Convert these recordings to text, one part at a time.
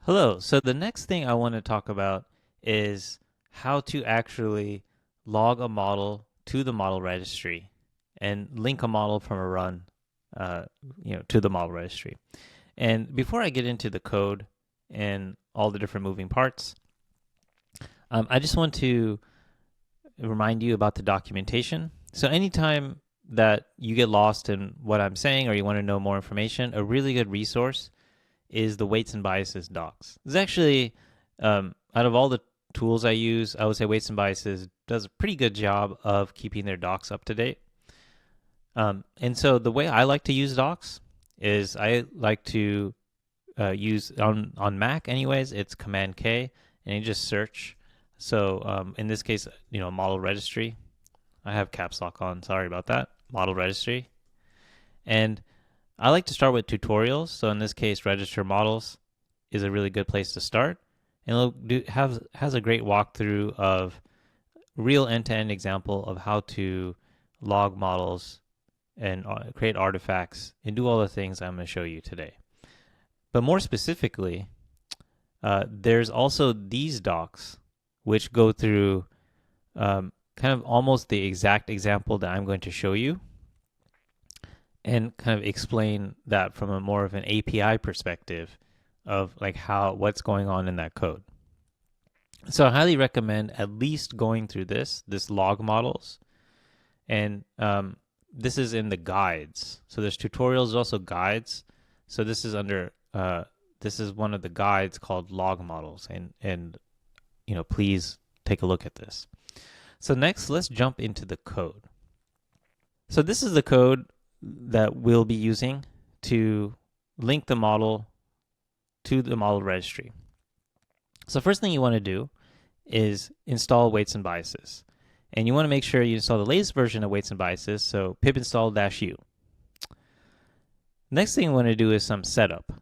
Hello. So the next thing I want to talk about is how to actually log a model to the model registry and link a model from a run, uh, to the model registry. And before I get into the code and all the different moving parts, I just want to remind you about the documentation. So anytime that you get lost in what I'm saying or you want to know more information, a really good resource is the weights and biases docs. It's actually, out of all the tools I use, I would say weights and biases does a pretty good job of keeping their docs up to date. And so the way I like to use docs is I like to use on Mac anyways, it's Command K and you just search. So in this case, model registry. I have caps lock on, sorry about that. Model registry. And I like to start with tutorials. So in this case, register models is a really good place to start. And has a great walkthrough of real end-to-end example of how to log models and create artifacts and do all the things I'm going to show you today. But more specifically, there's also these docs which go through kind of almost the exact example that I'm going to show you and kind of explain that from a more of an API perspective of like what's going on in that code. So I highly recommend at least going through this log models. And this is in the guides. So there's tutorials, also guides. So this is under, this is one of the guides called log models. And please take a look at this. So next, let's jump into the code. So this is the code that we'll be using to link the model to the model registry. So first thing you want to do is install weights and biases. And you want to make sure you install the latest version of weights and biases, so pip install -u. Next thing you want to do is some setup.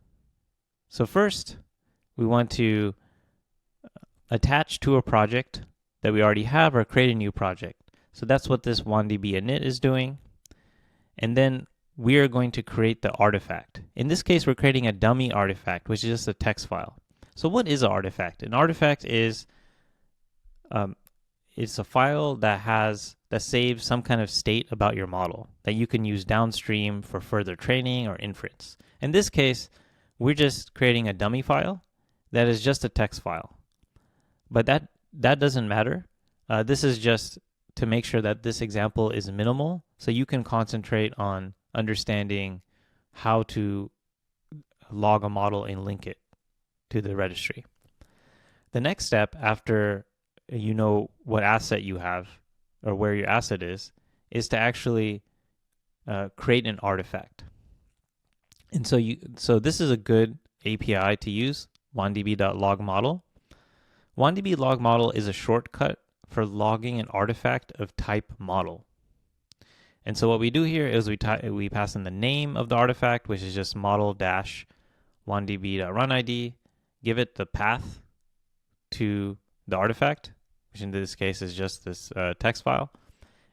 So first, we want to attach to a project that we already have or create a new project. So that's what this WANDB init is doing. And then we are going to create the artifact. In this case, we're creating a dummy artifact, which is just a text file. So what is an artifact? An artifact is it's a file that saves some kind of state about your model that you can use downstream for further training or inference. In this case, we're just creating a dummy file that is just a text file. But that doesn't matter. This is just to make sure that this example is minimal so you can concentrate on understanding how to log a model and link it to the registry. The next step after you know what asset you have or where your asset is to actually create an artifact. And so this is a good API to use, wandb.logModel. WANDB log model is a shortcut for logging an artifact of type model. And so what we do here is we pass in the name of the artifact, which is just model-wandb.runid, give it the path to the artifact, which in this case is just this text file,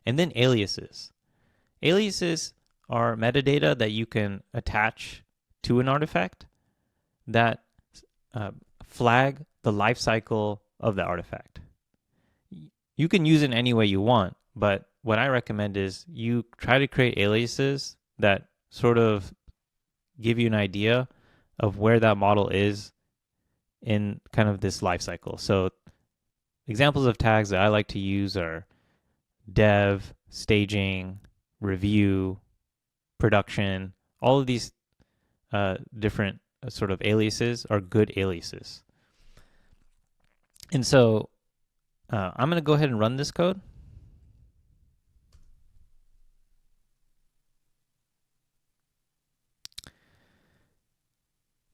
and then aliases. Aliases are metadata that you can attach to an artifact that flag the life cycle of the artifact. You can use it any way you want, but what I recommend is you try to create aliases that sort of give you an idea of where that model is in kind of this life cycle. So examples of tags that I like to use are dev, staging, review, production. All of these different sort of aliases are good aliases. And so I'm going to go ahead and run this code.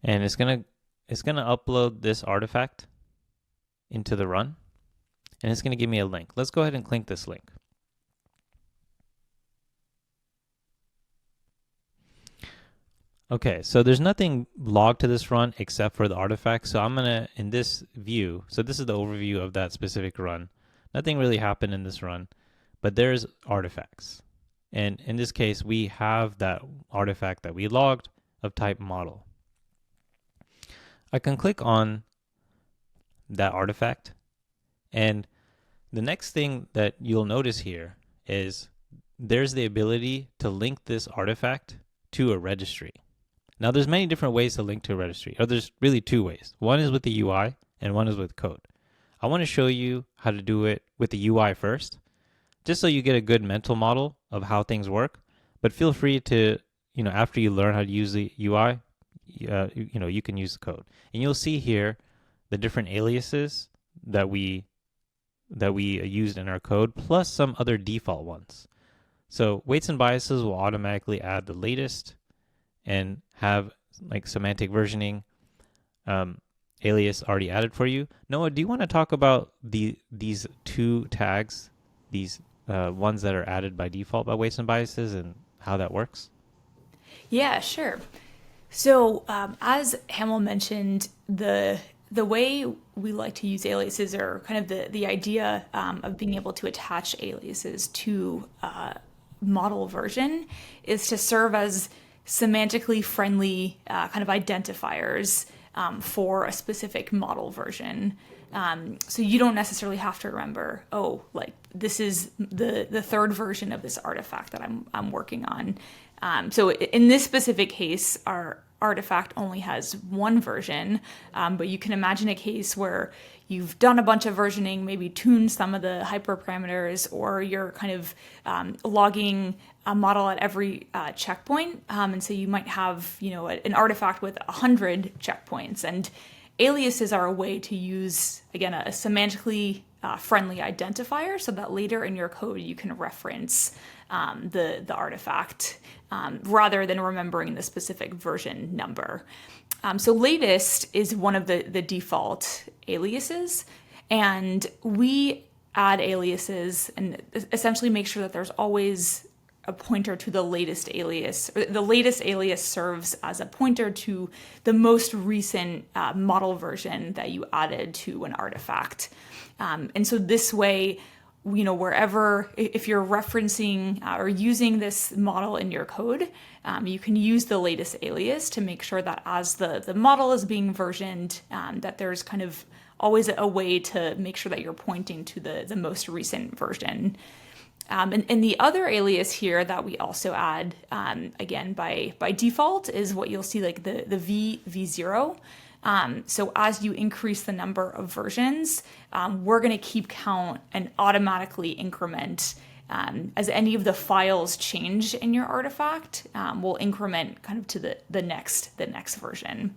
And it's going to upload this artifact into the run. And it's going to give me a link. Let's go ahead and click this link. Okay, so there's nothing logged to this run except for the artifact. So I'm going to, in this view, so this is the overview of that specific run. Nothing really happened in this run, but there's artifacts. And in this case, we have that artifact that we logged of type model. I can click on that artifact, and the next thing that you'll notice here is there's the ability to link this artifact to a registry. Now, there's many different ways to link to a registry, or there's really two ways. One is with the UI, and one is with code. I want to show you how to do it with the UI first, just so you get a good mental model of how things work. But feel free to, after you learn how to use the UI, you can use the code. And you'll see here the different aliases that we used in our code, plus some other default ones. So weights and biases will automatically add the latest and have like semantic versioning alias already added for you. Noah, do you want to talk about these two tags, these ones that are added by default by weights and biases, and how that works? Yeah, sure. So, as Hamel mentioned, the way we like to use aliases, or kind of the idea of being able to attach aliases to model version, is to serve as semantically friendly kind of identifiers for a specific model version. So you don't necessarily have to remember, oh, like this is the third version of this artifact that I'm working on. So in this specific case, our artifact only has one version, but you can imagine a case where you've done a bunch of versioning, maybe tuned some of the hyperparameters, or you're kind of logging a model at every checkpoint. And so you might have, an artifact with 100 checkpoints. And aliases are a way to use, again, a semantically friendly identifier, so that later in your code you can reference the artifact rather than remembering the specific version number. So latest is one of the default aliases, and we add aliases and essentially make sure that there's always a pointer to the latest alias. The latest alias serves as a pointer to the most recent model version that you added to an artifact. And so this way, wherever, if you're referencing or using this model in your code, you can use the latest alias to make sure that as the model is being versioned, that there's kind of always a way to make sure that you're pointing to the most recent version. And the other alias here that we also add, again, by default, is what you'll see, like the V0. So as you increase the number of versions, we're going to keep count and automatically increment as any of the files change in your artifact. Will increment kind of to the next version.